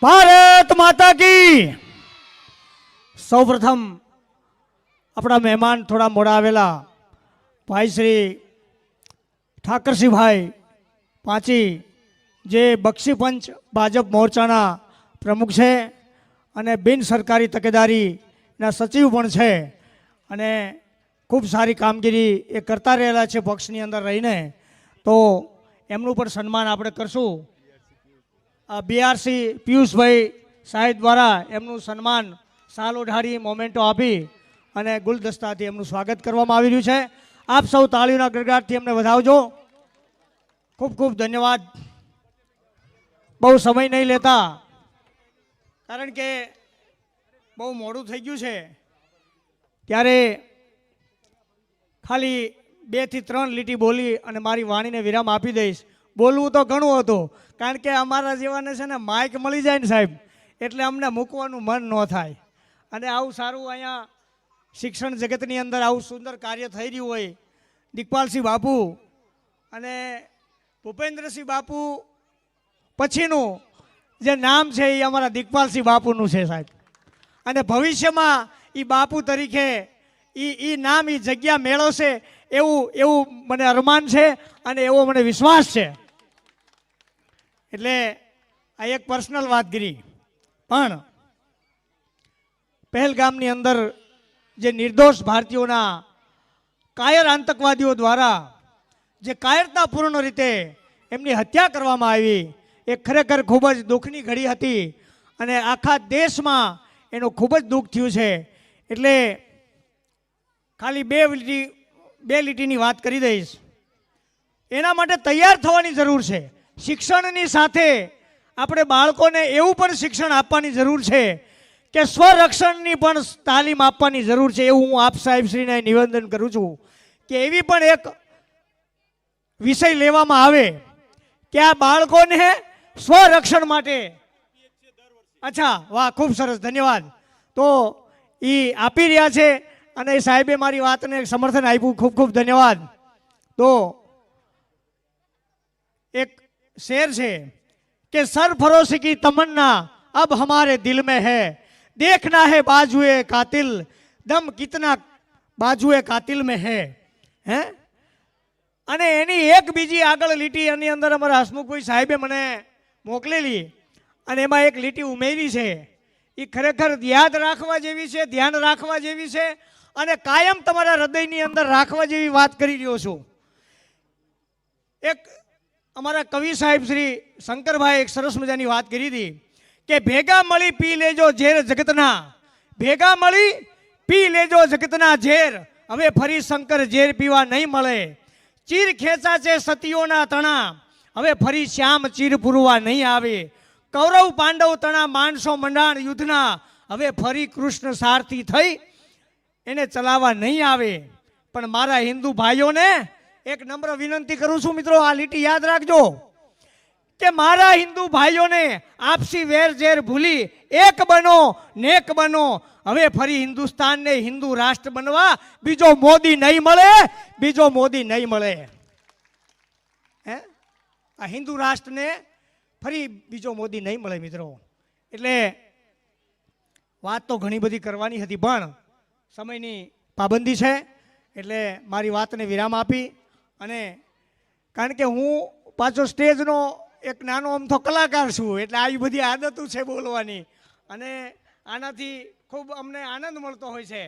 ભારત માતા કી। સૌપ્રથમ આપણા મહેમાન થોડા મોડા આવેલા ભાઈ શ્રી ઠાકરસિંહભાઈ પાંચી, જે બક્ષીપંચ ભાજપ મોરચાના પ્રમુખ છે અને બિન સરકારી તકેદારીના સચિવ પણ છે અને ખૂબ સારી કામગીરી એ કરતા રહેલા છે પક્ષની અંદર રહીને, તો એમનું પણ સન્માન આપણે કરશું। બીઆરસી પિયુષભાઈ સાહેબ દ્વારા એમનું સન્માન સાલ ઓઢાડી મોમેન્ટો આપી અને ગુલદસ્તાથી એમનું સ્વાગત કરવામાં આવી રહ્યું છે। આપ સૌ તાળીઓના ગડગડાટથી એમને વધાવજો। ખૂબ ખૂબ ધન્યવાદ। બહુ સમય નહીં લેતા, કારણ કે બહુ મોડું થઈ ગયું છે, ત્યારે ખાલી 2 થી 3 લીટી બોલી અને મારી વાણીને વિરામ આપી દઈશ। બોલવું તો ઘણું હતું, કારણ કે અમારા જેવાને છે ને માઇક મળી જાય ને સાહેબ, એટલે અમને મૂકવાનું મન ન થાય। અને આવું સારું અહીંયા શિક્ષણ જગતની અંદર આવું સુંદર કાર્ય થઈ રહ્યું હોય, દિગ્પાલસિંહ બાપુ અને ભૂપેન્દ્રસિંહ બાપુ પછીનું જે નામ છે એ અમારા દિગ્પાલસિંહ બાપુનું છે સાહેબ, અને ભવિષ્યમાં એ બાપુ તરીકે એ નામ એ જગ્યા મેળવશે એવું મને અરમાન છે અને એવો મને વિશ્વાસ છે। એટલે આ એક પર્સનલ વાત કરી, પણ પહેલગામની અંદર જે નિર્દોષ ભારતીયોના કાયર આતંકવાદીઓ દ્વારા જે કાયરતાપૂર્ણ રીતે એમની હત્યા કરવામાં આવી, એ ખરેખર ખૂબ જ દુઃખની ઘડી હતી અને આખા દેશમાં એનું ખૂબ જ દુઃખ થયું છે। એટલે ખાલી બે લીટીની વાત કરી દઈશ। એના માટે તૈયાર થવાની જરૂર છે। શિક્ષણની સાથે આપણે બાળકોને એવું પણ શિક્ષણ આપવાની જરૂર છે કે સ્વરક્ષણની પણ તાલીમ આપવાની જરૂર છે। એવું હું આપ સાહેબશ્રીને નિવેદન કરું છું કે એવી પણ એક વિષય લેવામાં આવે કે આ બાળકોને સ્વરક્ષણ માટે। અચ્છા, વાહ, ખૂબ સરસ, ધન્યવાદ। તો એ આપી રહ્યા છે અને સાહેબે મારી વાતને સમર્થન આપ્યું, ખૂબ ખૂબ ધન્યવાદ। તો એક शेर છે કે સરફરોશી કી તમન્ના अब हमारे दिल में है, देखना है बाजुए कातिल, दम कितना बाजुए कातिल में है। અને એની એક બીજી આગળ લીટી એની અંદર અમારા હસમુખભાઈ સાહેબે મને મોકલેલી અને એમાં એક લીટી ઉમેરી છે, એ ખરેખર યાદ રાખવા જેવી છે, ધ્યાન રાખવા જેવી છે અને કાયમ તમારા હૃદયની અંદર રાખવા જેવી વાત કરી રહ્યો છું। એક અમારા કવિ સાહેબ શ્રી શંકરભાઈ એક સરસ મજાની વાત કરી હતી કે ભેગા મળી પી લેજો ઝેર જગતના, ભેગા મળી પી લેજો જગતના ઝેર, હવે ફરી શંકર ઝેર પીવા નહીં મળે। ચીર ખેંચા છે સતીઓના તણા, હવે ફરી શ્યામ ચીર પૂરવા નહીં આવે। કૌરવ પાંડવ તણા માણસો મંડાણ યુદ્ધના, હવે ફરી કૃષ્ણ સારથી થઈ એને ચલાવવા નહીં આવે। પણ મારા હિન્દુ ભાઈઓને એક નમ્ર વિનંતી કરું છું મિત્રો, આ લીટી યાદ રાખજો કે મારા હિન્દુ ભાઈઓને આપસી વેર ઝેર ભૂલી એક બનો, નેક બનો। હવે ફરી હિન્દુસ્તાનને હિન્દુ રાષ્ટ્ર બનવા બીજો મોદી નહીં મળે, બીજો મોદી નહીં મળે। હે, આ હિન્દુ રાષ્ટ્રને ફરી બીજો મોદી નહીં મળે મિત્રો। એટલે વાત તો ઘણી બધી કરવાની હતી, પણ સમયની પાબંદી છે, એટલે મારી વાતને વિરામ આપી। અને કારણ કે હું પાછો સ્ટેજનો એક નાનો અમથો કલાકાર છું, એટલે આવી બધી આદતો છે બોલવાની, અને આનાથી ખૂબ અમને આનંદ મળતો હોય છે।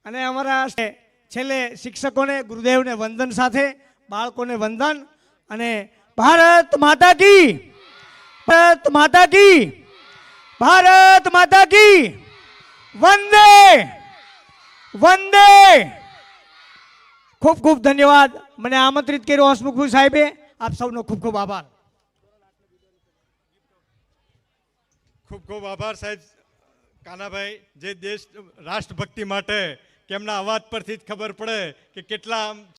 અને અમારા છેલ્લે શિક્ષકોને ગુરુદેવને વંદન સાથે બાળકોને વંદન, અને ભારત માતા કી, ભારત માતા કી, ભારત માતા કી, વંદે વંદે। ખૂબ ખૂબ ધન્યવાદ। મને આમંત્રિત કર્યો હસમુખભાઈ સાહેબે, આપ સૌનો ખૂબ ખૂબ આભાર। ખૂબ ખૂબ આભાર સાહેબ કાનાભાઈ, જે દેશ રાષ્ટ્રભક્તિ માટે કે એમના અવાજ પરથી જ ખબર પડે કે કેટલા